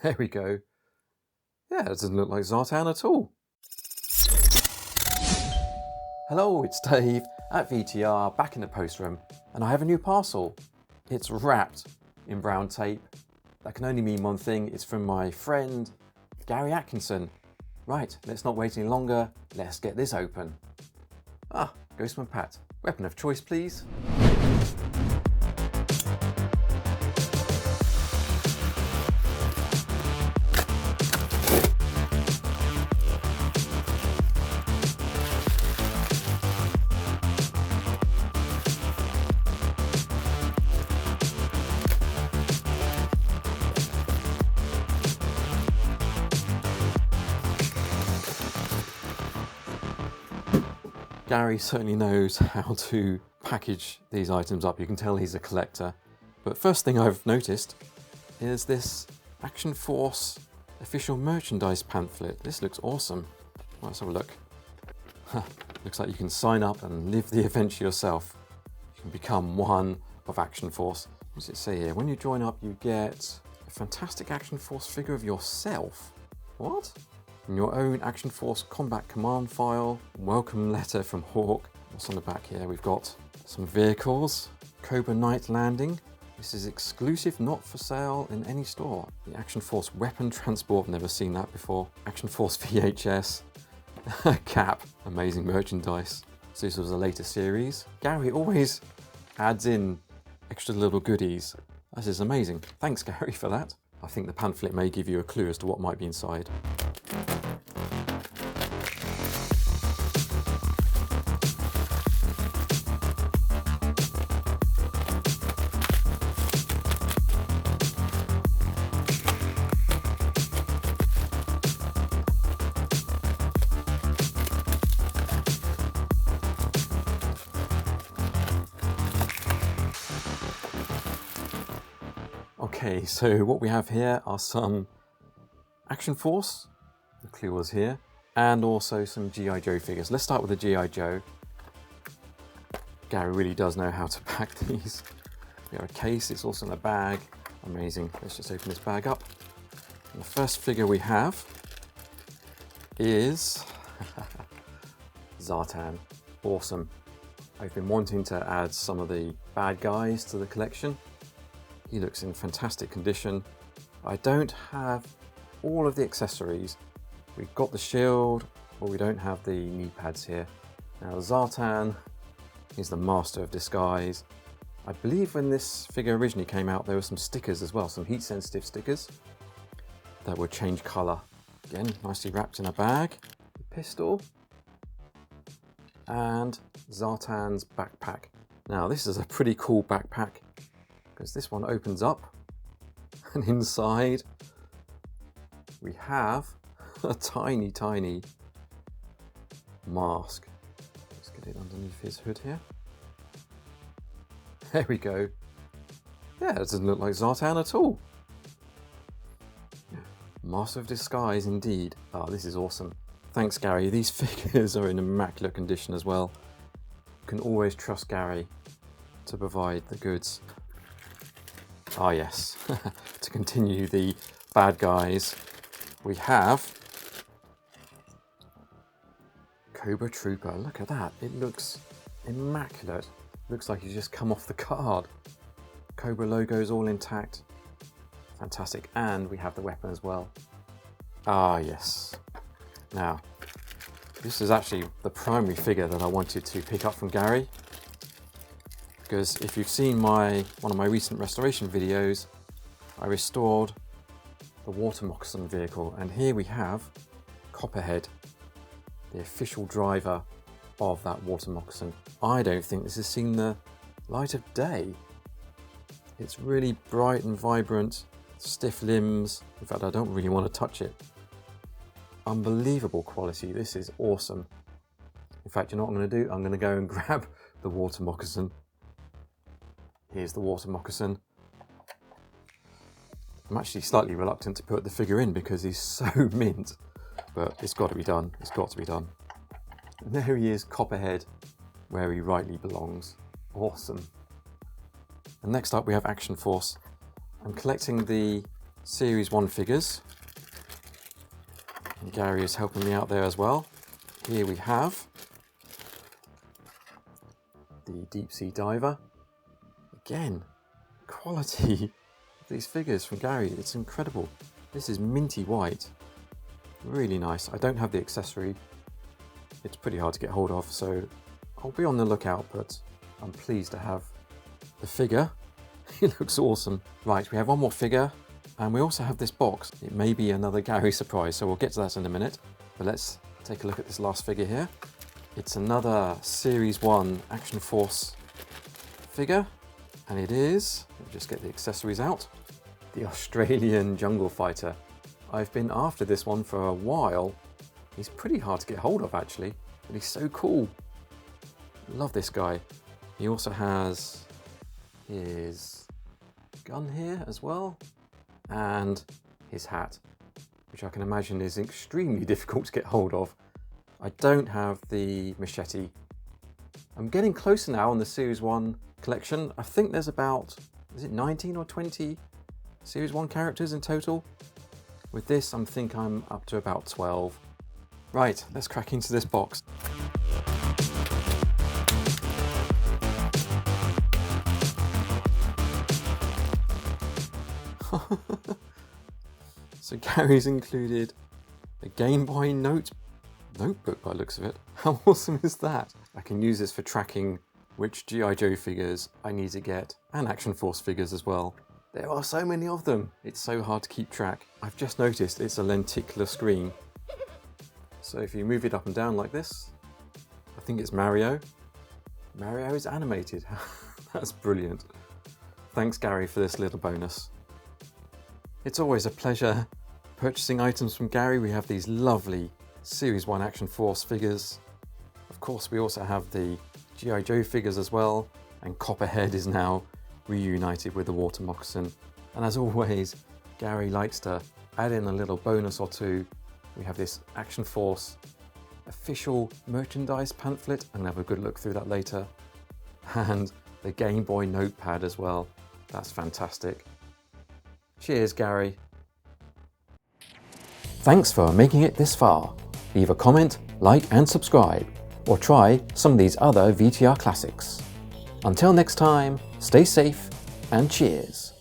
There we go. Yeah, it doesn't look like Zartan at all. Hello, it's Dave at VTR, back in the post room, and I have a new parcel. It's wrapped in brown tape. That can only mean one thing. It's from my friend, Gary Atkinson. Right, let's not wait any longer. Let's get this open. Ah, Ghostman Pat. Weapon of choice, please. Gary certainly knows how to package these items up. You can tell he's a collector. But first thing I've noticed is this Action Force official merchandise pamphlet. This looks awesome. Let's have a look. Looks like you can sign up and live the adventure yourself. You can become one of Action Force. What does it say here? When you join up, you get a fantastic Action Force figure of yourself. What? And your own Action Force combat command file, welcome letter from Hawk. What's on the back here? We've got some vehicles, Cobra Night Landing. This is exclusive, not for sale in any store. The Action Force weapon transport, never seen that before. Action Force VHS, cap, amazing merchandise. So this was a later series. Gary always adds in extra little goodies. This is amazing. Thanks, Gary, for that. I think the pamphlet may give you a clue as to what might be inside. Okay, so what we have here are some Action Force, the clue was here, and also some G.I. Joe figures. Let's start with the G.I. Joe. Gary really does know how to pack these. We have a case, it's also in a bag. Amazing. Let's just open this bag up. And the first figure we have is Zartan. Awesome. I've been wanting to add some of the bad guys to the collection. He looks in fantastic condition. I don't have all of the accessories. We've got the shield, but we don't have the knee pads here. Now Zartan is the master of disguise. I believe when this figure originally came out, there were some stickers as well, some heat sensitive stickers that would change colour. Again, nicely wrapped in a bag. The pistol and Zartan's backpack. Now this is a pretty cool backpack, because this one opens up and inside we have a tiny mask. Let's get it underneath his hood here. There we go. Yeah, it doesn't look like Zartan at all. Master of disguise indeed. Oh, this is awesome. Thanks, Gary. These figures are in immaculate condition as well. You can always trust Gary to provide the goods. Ah yes, to continue the bad guys, we have Cobra Trooper. Look at that, it looks immaculate. Looks like he's just come off the card. Cobra logo's all intact. Fantastic, and we have the weapon as well. Ah yes. Now, this is actually the primary figure that I wanted to pick up from Gary. Because if you've seen one of my recent restoration videos, I restored the water moccasin vehicle, and here we have Copperhead, the official driver of that water moccasin. I don't think this has seen the light of day. It's really bright and vibrant, stiff limbs. In fact, I don't really want to touch it. Unbelievable quality. This is awesome. In fact, you know what I'm going to do? I'm going to go and grab the water moccasin. Here's the water moccasin. I'm actually slightly reluctant to put the figure in because he's so mint, but it's got to be done. It's got to be done. And there he is, Copperhead, where he rightly belongs. Awesome. And next up we have Action Force. I'm collecting the Series 1 figures. And Gary is helping me out there as well. Here we have the deep sea diver. Again, quality of these figures from Gary, it's incredible. This is minty white, really nice. I don't have the accessory, it's pretty hard to get hold of, so I'll be on the lookout, but I'm pleased to have the figure. It looks awesome. Right, we have one more figure, and we also have this box. It may be another Gary surprise, so we'll get to that in a minute. But let's take a look at this last figure here. It's another Series 1 Action Force figure, and it is, let me just get the accessories out, the Australian Jungle Fighter. I've been after this one for a while. He's pretty hard to get hold of actually, but he's so cool. Love this guy. He also has his gun here as well, and his hat, which I can imagine is extremely difficult to get hold of. I don't have the machete. I'm getting closer now on the Series 1 collection. I think there's about, is it 19 or 20 Series 1 characters in total? With this, I think I'm up to about 12. Right, let's crack into this box. So Gary's included a Game Boy notebook by the looks of it. How awesome is that? I can use this for tracking which G.I. Joe figures I need to get, and Action Force figures as well. There are so many of them, it's so hard to keep track. I've just noticed it's a lenticular screen. So if you move it up and down like this, I think it's Mario. Mario is animated. That's brilliant. Thanks Gary for this little bonus. It's always a pleasure purchasing items from Gary. We have these lovely Series 1 Action Force figures. Of course, we also have the G.I. Joe figures as well, and Copperhead is now reunited with the water moccasin. And as always, Gary likes to add in a little bonus or two. We have this Action Force official merchandise pamphlet. I'm gonna have a good look through that later. And the Game Boy notepad as well. That's fantastic. Cheers, Gary. Thanks for making it this far. Leave a comment, like and subscribe, or try some of these other VTR classics. Until next time, stay safe and cheers.